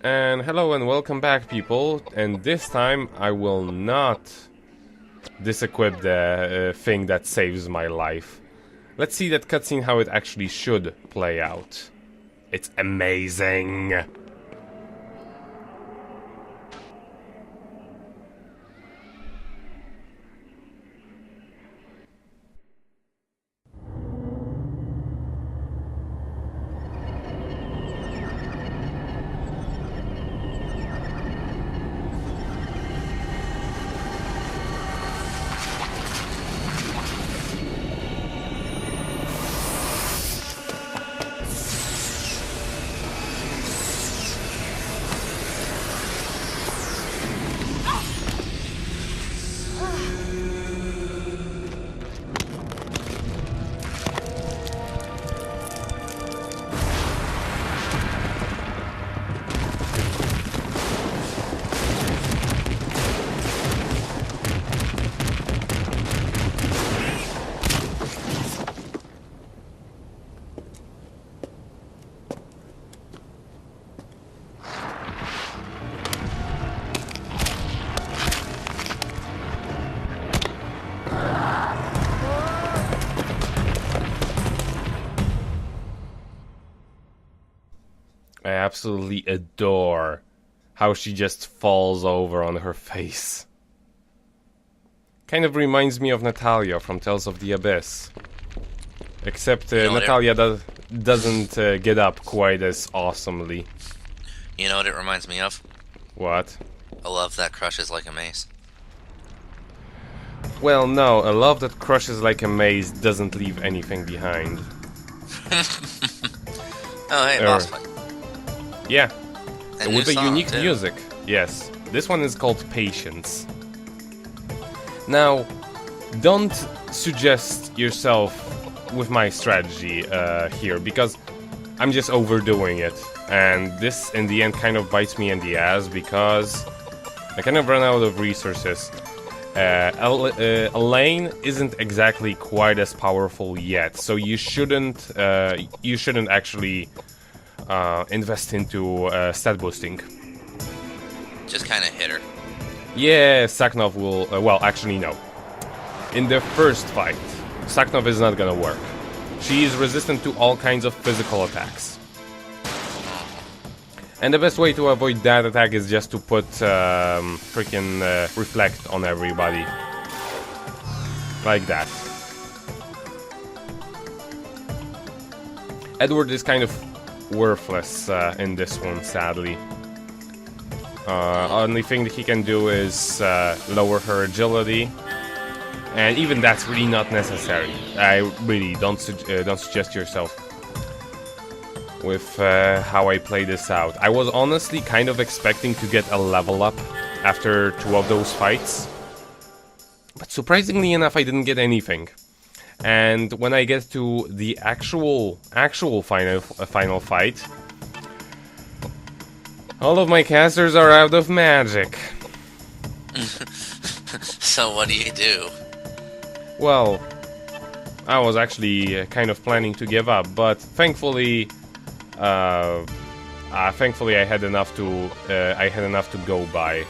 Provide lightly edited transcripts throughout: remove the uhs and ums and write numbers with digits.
And hello and welcome back, people. And this time I will not disequip the thing that saves my life. Let's see that cutscene how it actually should play out. It's amazing. I absolutely adore how she just falls over on her face. Kind of reminds me of Natalia from Tales of the Abyss. Except Natalia doesn't get up quite as awesomely. You know what it reminds me of? What? A love that crushes like a maze. Well, no, a love that crushes like a maze doesn't leave anything behind. Oh, hey, boss fight. Yeah, And with a new song, unique too. music. Yes, this one is called Patience. Now, don't suggest yourself with my strategy here, because I'm just overdoing it. And this, in the end, kind of bites me in the ass, because I kind of run out of resources. Elaine isn't exactly quite as powerful yet, so you shouldn't actually invest into stat boosting. Just kind of hit her. Yeah, Saknov will... well, actually, no. In the first fight, Saknov is not gonna work. She is resistant to all kinds of physical attacks. And the best way to avoid that attack is just to put freaking Reflect on everybody. Like that. Edward is kind of worthless in this one, sadly. Only thing that he can do is lower her agility, and even that's really not necessary. I really don't suggest yourself with how I play this out. I was honestly kind of expecting to get a level up after 2 of those fights, but surprisingly enough, I didn't get anything. And when I get to the actual final fight, all of my casters are out of magic. So what do you do? Well, I was actually kind of planning to give up, but thankfully I had enough to go by.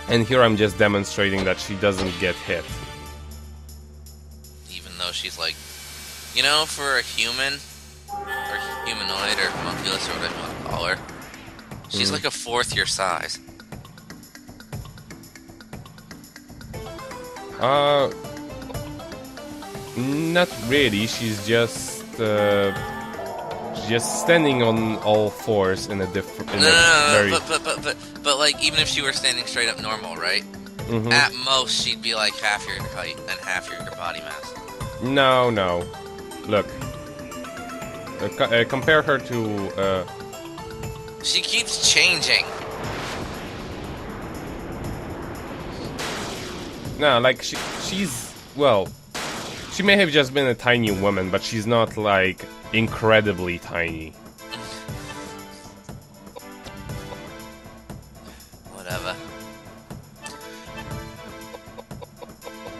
And here I'm just demonstrating that she doesn't get hit. Even though she's like, you know, for a human, or humanoid, or homunculus, or whatever you want to call her, she's like a fourth your size. Not really. She's just standing on all fours in a different. No, but like, even if she were standing straight up normal, right? Mm-hmm. At most, she'd be like half your height and half your body mass. No. Look. Compare her to. She keeps changing. No, like she's well. She may have just been a tiny woman, but she's not like incredibly tiny. Whatever.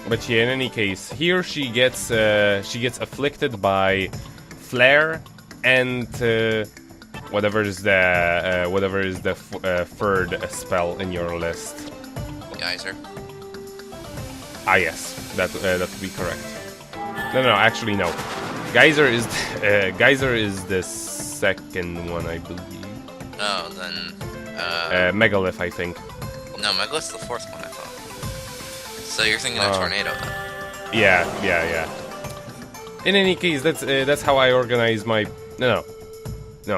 But yeah, in any case, here she gets afflicted by flare and whatever is the third spell in your list. Geyser. Ah, yes, that would be correct. No, actually no. Geyser is the second one, I believe. Oh, then. Megalith, I think. No, Megalith's the fourth one, I thought. So you're thinking of Tornado then? Yeah. In any case, that's how I organize my. No.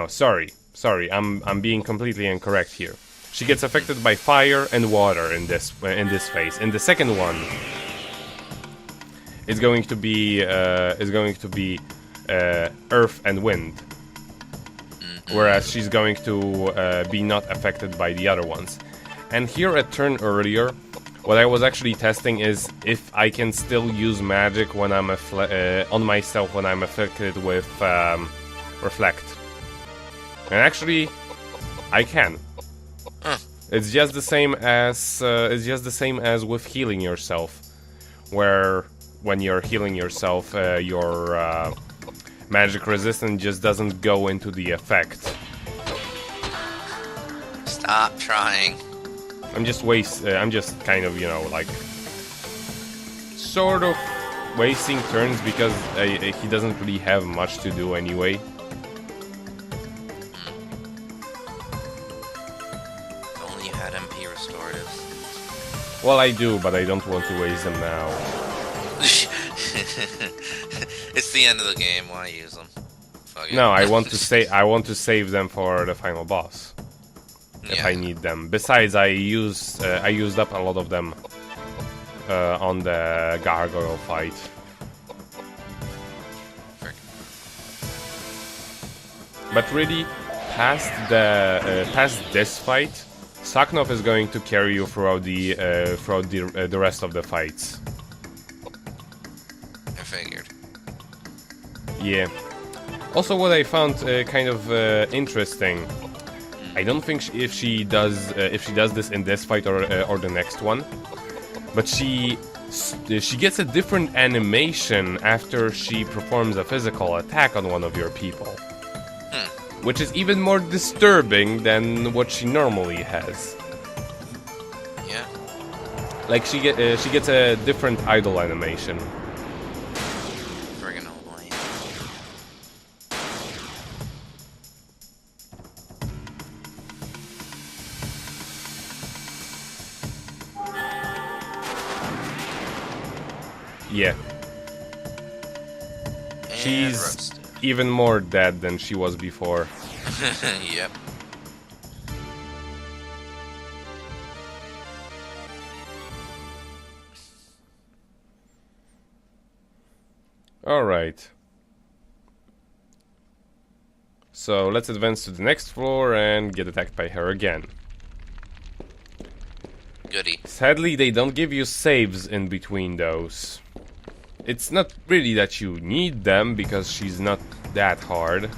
Sorry. I'm being completely incorrect here. She gets affected by fire and water in this phase. In the second one, it's going to be earth and wind, whereas she's going to be not affected by the other ones. And here a turn earlier, what I was actually testing is if I can still use magic when I'm on myself when I'm affected with reflect. And actually, I can. It's just the same as with healing yourself, where when you're healing yourself, your magic resistance just doesn't go into the effect. Stop trying. I'm just kind of, like, sort of wasting turns because he doesn't really have much to do anyway. If only you had MP restoratives. Well, I do, but I don't want to waste them now. It's the end of the game. Why use them? Fuck it. No, I want to save them for the final boss. If I need them. Besides, I used up a lot of them on the gargoyle fight. But really, past this fight, Saknov is going to carry you throughout the rest of the fights. I figured. Yeah. Also, what I found kind of interesting. I don't think if she does this in this fight or the next one, but she gets a different animation after she performs a physical attack on one of your people, which is even more disturbing than what she normally has. Yeah. Like she gets a different idle animation. Friggin' Elaine. Yeah. And She's roasted. even more dead than she was before. Yep. Alright. So let's advance to the next floor and get attacked by her again. Goody. Sadly, they don't give you saves in between those. It's not really that you need them, because she's not that hard.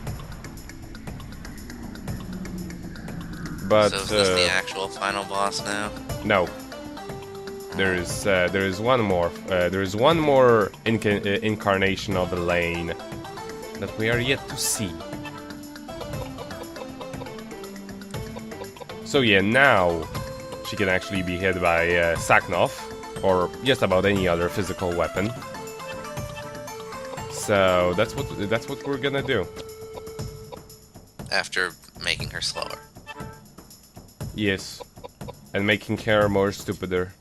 But, So is this the actual final boss now? no. There is one more. There is one more incarnation of Elaine that we are yet to see. So yeah, now she can actually be hit by Saknov, or just about any other physical weapon. So that's what we're gonna do. After making her slower. Yes, and making her more stupider.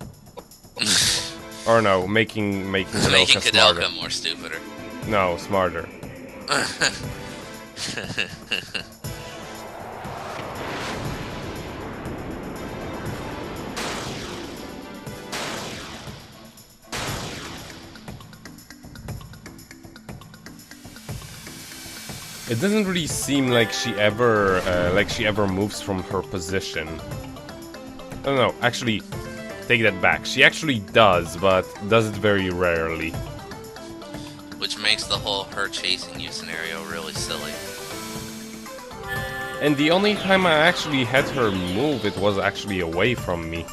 Or no, making Making Koudelka smarter. Koudelka more stupider. No, smarter. It doesn't really seem like she ever moves from her position. Oh no, actually, take that back. She actually does, but does it very rarely. Which makes the whole her chasing you scenario really silly. And the only time I actually had her move, it was actually away from me.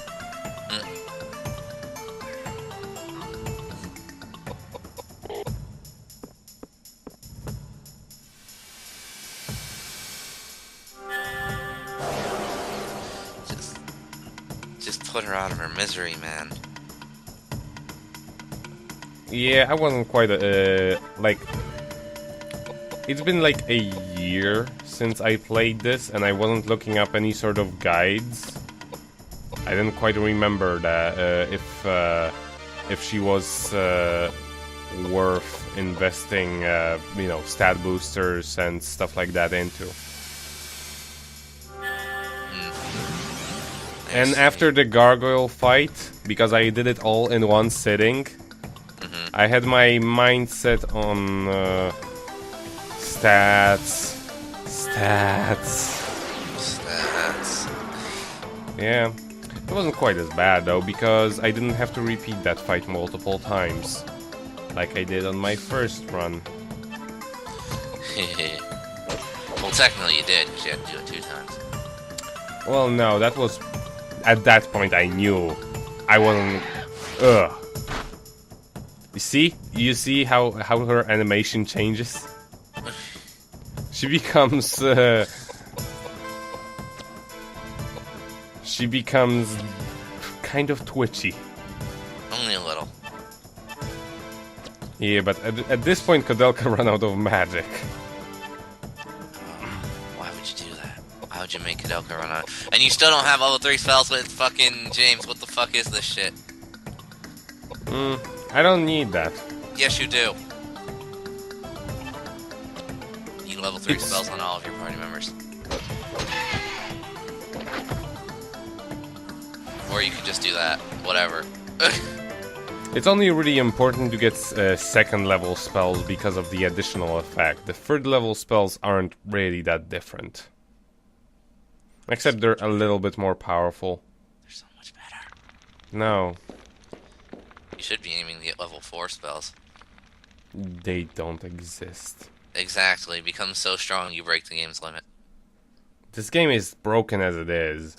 put her out of her misery, man. Yeah, I wasn't quite like. It's been like a year since I played this, and I wasn't looking up any sort of guides. I didn't quite remember that if she was worth investing, you know, stat boosters and stuff like that into. And after the gargoyle fight, because I did it all in one sitting, I had my mindset on stats. Yeah, it wasn't quite as bad though, because I didn't have to repeat that fight multiple times, like I did on my first run. Well, technically you did, because you had to do it 2 times. Well, no, that was... At that point I knew I wasn't... Ugh. You see how her animation changes? She becomes... She becomes kind of twitchy. Only a little. Yeah, but at this point Koudelka ran out of magic. Why would you do that? Why would you make Koudelka run out? And you still don't have level 3 spells with fucking James. What the fuck is this shit? I don't need that. Yes, you do. You need level 3 spells on all of your party members. Or you could just do that. Whatever. It's only really important to get second level spells because of the additional effect. The third level spells aren't really that different. Except they're a little bit more powerful. They're so much better. No. You should be aiming to get level 4 spells. They don't exist. Exactly. Become so strong you break the game's limit. This game is broken as it is.